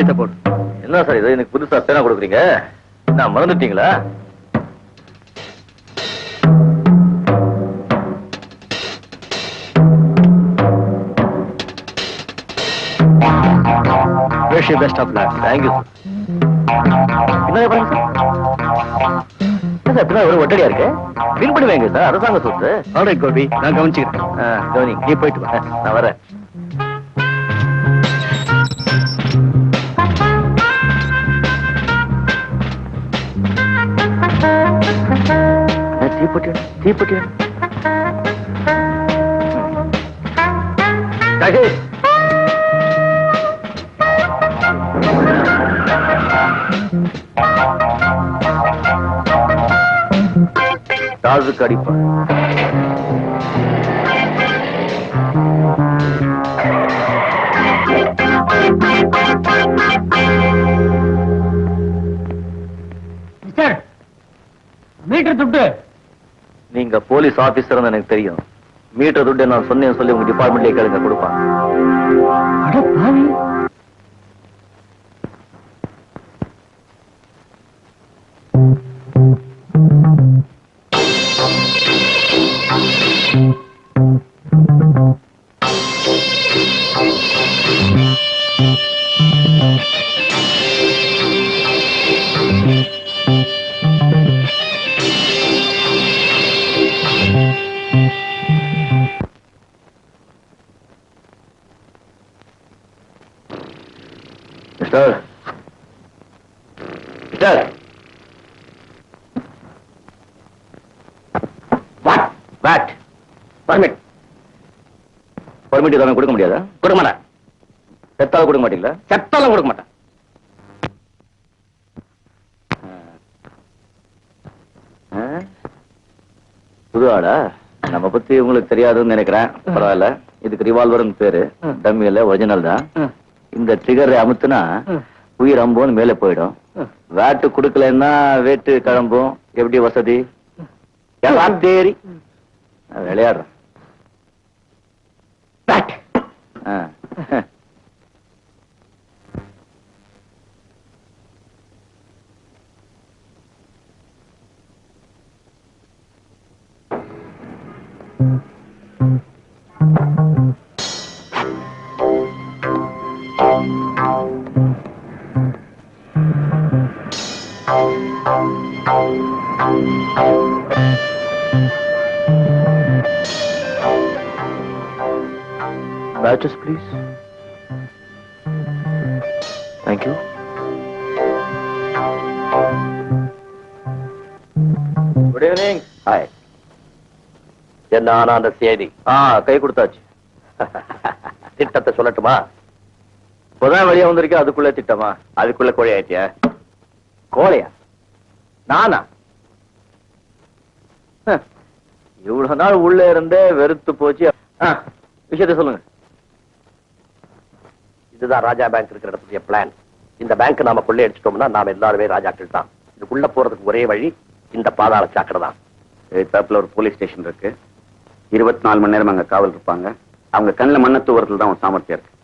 கையெழுத்த போடு. என்ன சார் இது எனக்கு புதுசா பேனா கொடுக்குறீங்க? நான் மறந்துட்டீங்களா? Wish you best of luck. Thank you. என்ன பாருங்க சார், சார் ஒரு ஒட்டடியா இருக்கு. பில் பண்ணுவேங்க சார், அரசாங்க சொத்து. ஆல்ரைட் கோபி, நான் கவனிச்சுக்கிறேன். கவனி, நீ போயிட்டு வா. நான் வரேன். தீப்பொட்டி தீப்பொட்டி தாசுக்கு அடிப்பான். மீட்டர் துட்டு. நீங்க போலீஸ் ஆபீசர் எனக்கு தெரியும். மீட்டர் துட்டு நான் சொன்னேன் சொல்லி உங்க டிபார்ட்மெண்ட்லயே கேளுங்க, கொடுப்பான். Mister mister what permit permit இதாம கொடுக்க முடியாதா? கொடுக்க மாட்டேன். செத்தால கொடுக்க மாட்டீங்களா? செத்தாலும் கொடுக்க மாட்டேன். புது ஆளா? நம்ம பத்தி உங்களுக்கு தெரியாதுன்னு நினைக்கிறேன். பரவாயில்ல. இதுக்கு ரிவால்வர்னு பேரு. டம்மி இல்ல, ஒரிஜினல் தான். இந்த ட்ரிகரை அமுத்துனா உயிர் அம்போன்னு மேல போயிடும். வேட்டு கொடுக்கலன்னா வேட்டு கிளம்பும். எப்படி வசதி? தேரி விளையாடுறேன். Badges, please. Thank you. Good evening. Hi. என்ன ஆனா அந்த செய்தி? கை கொடுத்தாச்சு. திட்டத்தை சொல்லட்டுமா? இப்பதான் வெளியே வந்திருக்கேன், அதுக்குள்ள திட்டமா? அதுக்குள்ள கோழி ஆயிட்டியா? கோழையா? நானா? இவ்வளவு நாள் உள்ள இருந்தே வெறுத்து போச்சு. விஷயத்தை சொல்லுங்க. இதுதான் ராஜா பேங்க் இருக்கிற இடத்துடைய பிளான். இந்த பேங்க் நாம கொள்ளையடிச்சிட்டோம்னா நாம எல்லாருமே ராஜாக்கள் தான். இதுக்குள்ள போறதுக்கு ஒரே வழி இந்த பாதாள சாக்கடை தான். எதிர்த்தாப்புல ஒரு போலீஸ் ஸ்டேஷன் இருக்கு. 24 மணி நேரம் அங்க காவல் இருப்பாங்க. அவங்க கண்ணில் மண்ணை தூவறதுல தான் ஒரு சாமர்த்தியம் இருக்கு.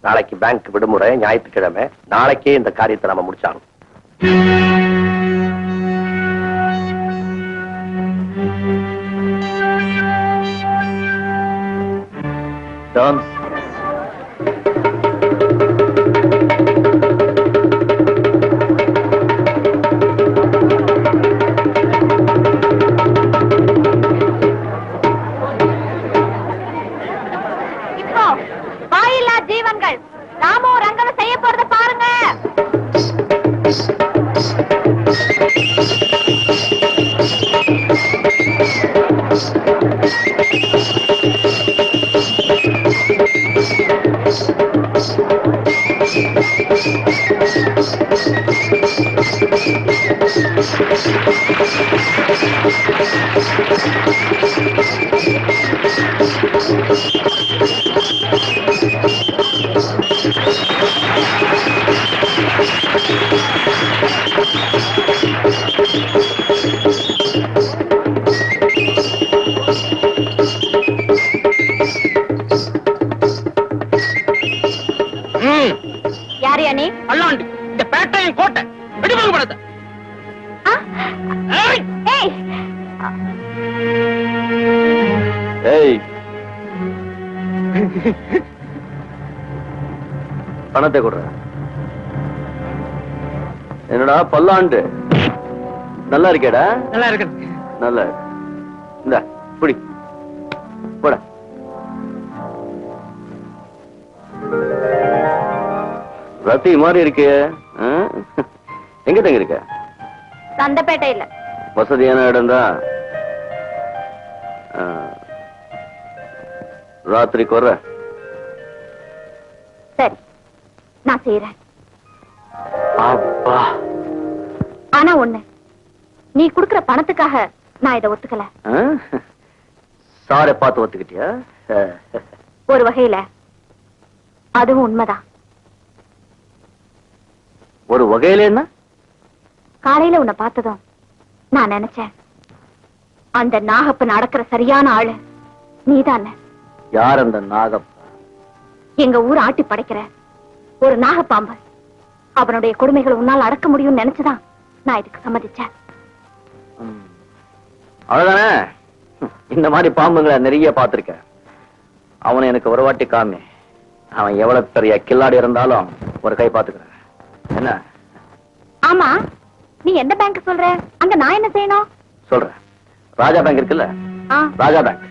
நாளைக்கு பேங்க் விடுமுறை, ஞாயிற்றுக்கிழமை. நாளைக்கே இந்த காரியத்தை நாம முடிச்சாலும். இப்போ வாயில்லா ஜீவன்கள் நாமும் ரங்கனும் செய்ய போறத பாருங்க. யார் நீ? இந்த பேட்டையும் கோட்டை வெடிமுக படத்தை. ஏய் ஏய் பணத்தை கொடுற. என்னடா பல்லாண்டு நல்லா இருக்கேடா? நல்லா இருக்கு. நல்லா இந்த புடி போட. ரத்தி மாதிரி இருக்கே. எங்க தங்க இருக்க? சந்தப்பேட்டை இல்ல. வசதியான இடம் தான். ராத்திரிக்கு வர்ற. சரி நான் செய்யறேன். அப்பா ஆனா ஒண்ணு, நீ குடுக்கற பணத்துக்காக நான் இதை ஒத்துக்கல. சாரை பார்த்து ஒத்துக்கிட்டியா? ஒரு வகையில அதுவும் உண்மைதான். ஒரு வகையில என்ன? காலையில உன்னை பார்த்ததும் நான் நினைச்சேன், அந்த நாகப்ப நடக்கிற சரியான ஆளு நீதானே. யார் அந்த நாகப்ப? எங்க ஊர் ஆட்டி படைக்கிற ஒரு நாகப்பாம்பு. அவனுடைய கொடுமைகளை உன்னால் அடக்க முடியும்னு நினைச்சுதான் நான் இதுக்கு சம்மதிச்சேன். அவ்வளவுதானே? இந்த மாதிரி பாம்புங்களை நிறைய பார்த்திருக்கேன். அவனை எனக்கு ஒரு வாட்டி காமி. அவன் எவ்வளவு பெரிய கில்லாடி இருந்தாலும் ஒரு கை பார்த்துக்கிறேன். என்ன? ஆமா, நீ எந்த பேங்க் சொல்ற? அங்க நான் என்ன செய்யணும்? சொல்றேன். ராஜா பேங்க் இருக்குல்ல, ராஜா பேங்க்.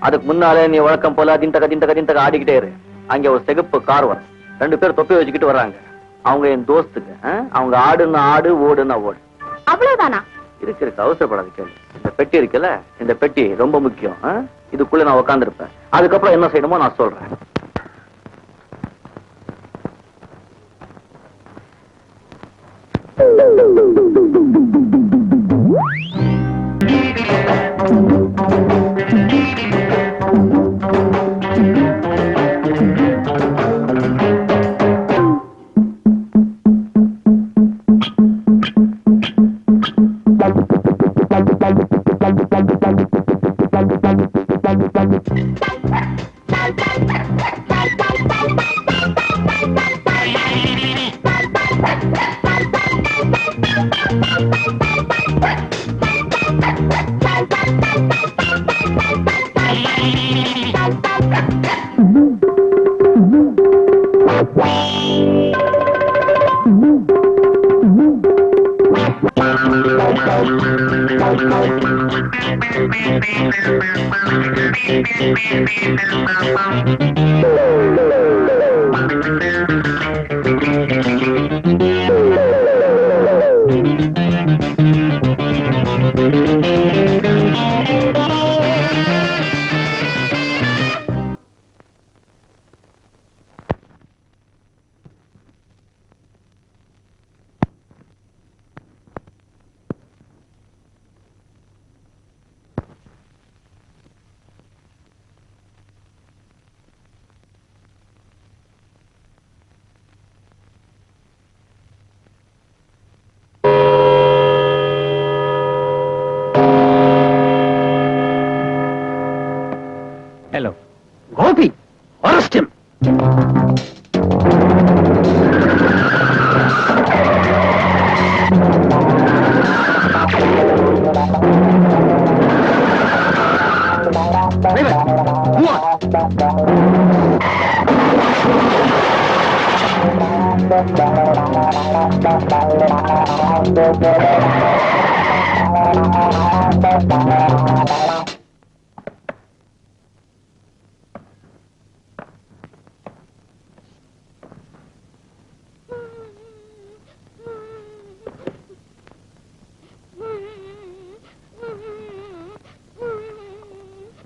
அதுக்கு முன்னாலே நீ வழக்கம் போல திண்டக ஆடிக்கிட்டே இரு. அங்க ஒரு சிகப்பு கார் வரும். 2 பேர் தொப்பி வச்சுக்கிட்டு வர்றாங்க. அவங்க என் தோஸ்துக்கு. அவங்க ஆடுன்னா ஆடு, ஓடுன்னா ஓடு. அவ்வளவுதானா? இருக்கு அவசரப்படாது கேள்வி. இந்த பெட்டி இருக்குல்ல, இந்த பெட்டி ரொம்ப முக்கியம். இதுக்குள்ள நான் உட்கார்ந்து இருப்பேன். அதுக்கப்புறம் என்ன செய்யணுமோ நான் சொல்றேன். Hello. Gopi, arrest him.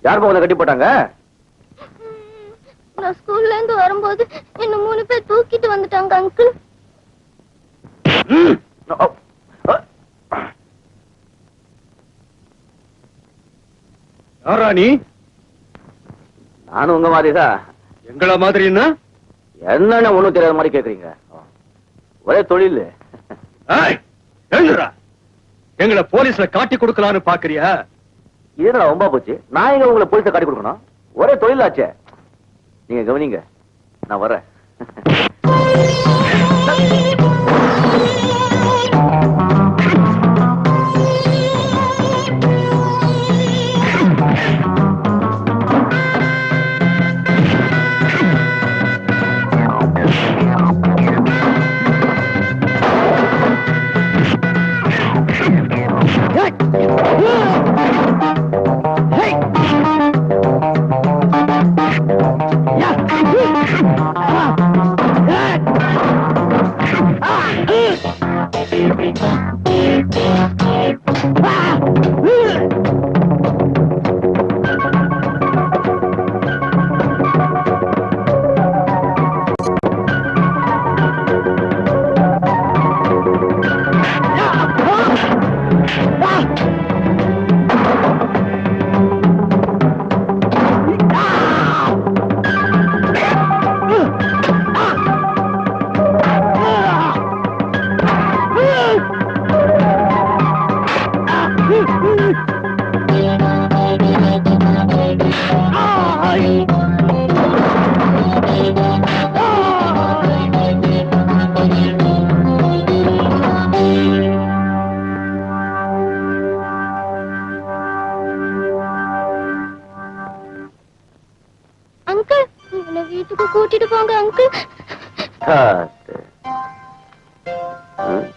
யார் உன்னை கட்டி போட்டாங்க? நான் ஸ்கூல்ல இருந்து வரும்போது என்ன 3 பேர் தூக்கிட்டு வந்துட்டாங்க அங்கிள். யாரா நீ? நானும் உங்க மாதிரிதான். எங்கள மாதிரின்னா என்னன்னு ஒண்ணும் தெரியாத மாதிரி கேக்குறீங்க. ஒரே தொழில். எழுந்துடா. எங்களை போலீஸ்ல காட்டி கொடுக்கலான்னு பாக்குறியா? இது ரொம்ப போச்சு. நான் எங்க உங்களை போலீஸை காட்டி கொடுக்கணும்? ஒரே தொழிலாச்சே. நீங்க கவனிங்க, நான் வரேன். அங்கிள் இவனை வீட்டுக்கு கூட்டிட்டு போங்க அங்கிள் காத்து. ம்.